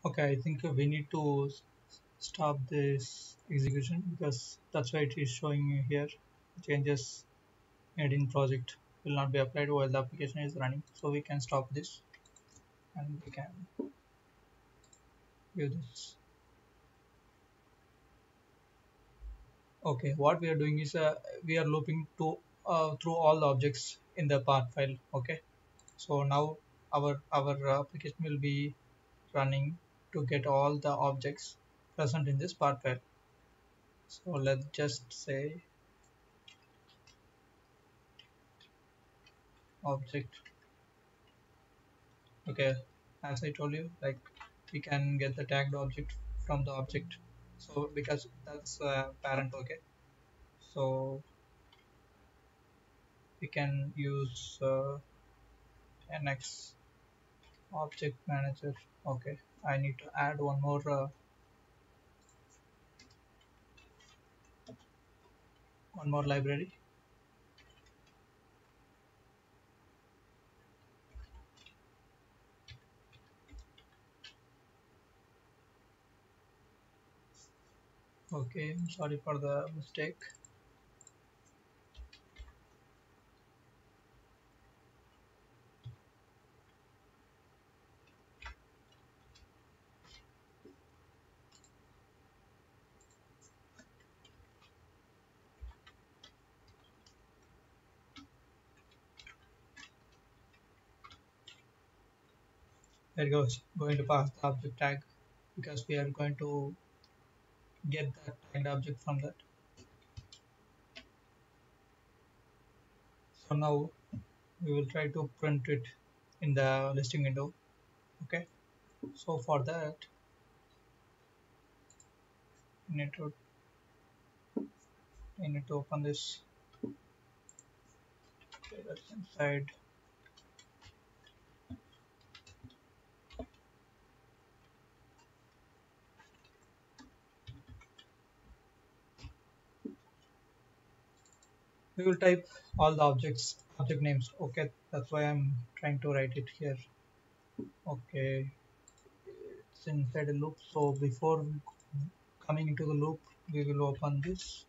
Okay, I think we need to stop this execution because that's why it is showing you here. Changes made in project will not be applied while the application is running. So we can stop this and we can view this. Okay, what we are doing is we are looping to through all the objects in the path file. Okay, so now our application will be running to get all the objects present in this path file. So let's just say object. Okay, as I told you, like we can get the tagged object from the object. So because that's parent. Okay, so we can use nx object manager. Okay, I need to add one more library. Okay, I'm sorry for the mistake. There goes going to pass the object tag because we are going to get that tagged object from that. So now we will try to print it in the listing window. Okay, so for that we need to open this. Okay, that's inside. We will type all the object names. Okay, that's why I'm trying to write it here. Okay, it's inside a loop. So before coming into the loop, we will open this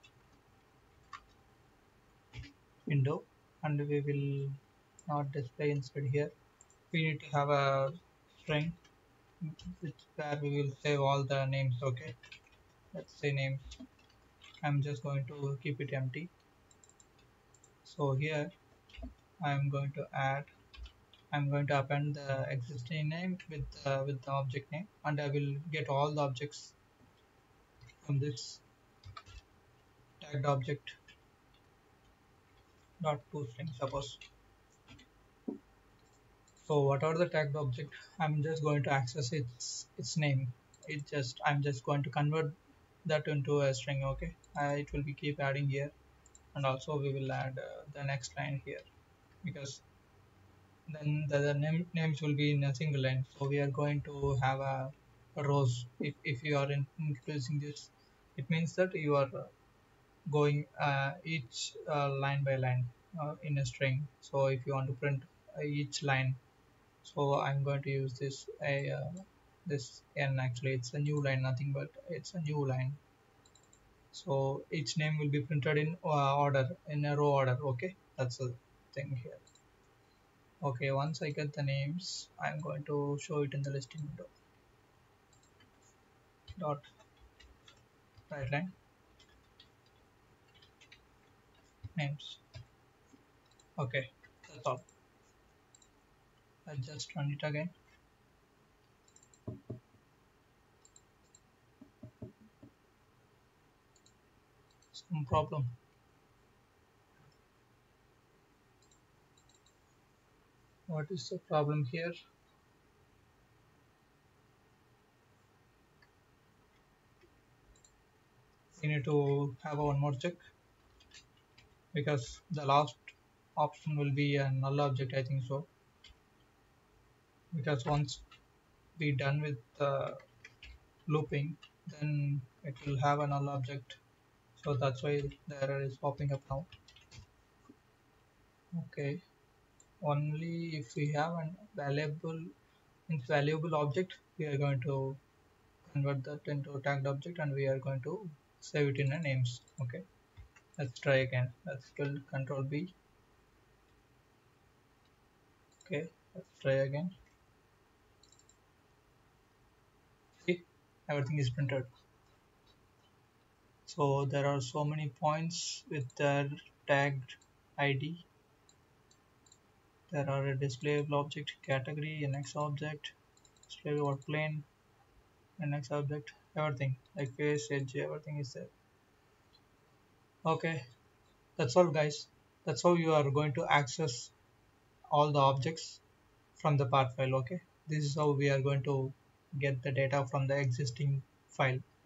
window and we will not display inside here. We need to have a string which where we will save all the names. Okay, let's say names. I'm just going to keep it empty. So here I'm going to add I'm going to append the existing name with the object name, and I will get all the objects from this tagged object dot toString suppose. So whatever the tagged object, I'm just going to access its name. I'm just going to convert that into a string. Okay, it will be keep adding here, and also we will add the next line here because then names will be in a single line. So we are going to have a rows. If you are increasing this, it means that you are going each line by line in a string. So if you want to print each line, so I'm going to use this n. Actually it's a new line, nothing but it's a new line. So each name will be printed in order, in a row order. Okay, that's the thing here. Okay, once I get the names, I'm going to show it in the listing window. Dot right line names. Okay, that's all. I'll just run it again. Some problem. What is the problem here? We need to have one more check because the last option will be a null object. I think so because once we done with looping, then it will have a null object. So that's why the error is popping up now. Okay, only if we have an valuable object we are going to convert that into a tagged object, and we are going to save it in a names. Okay, let's try again. Let's build control B. Okay, let's try again. See, everything is printed. So there are so many points with their tagged ID. There are a displayable object category, a next object, displayable plane, a next object, everything like face, edge, everything is there. Okay, that's all guys. That's how you are going to access all the objects from the part file. Okay, this is how we are going to get the data from the existing file.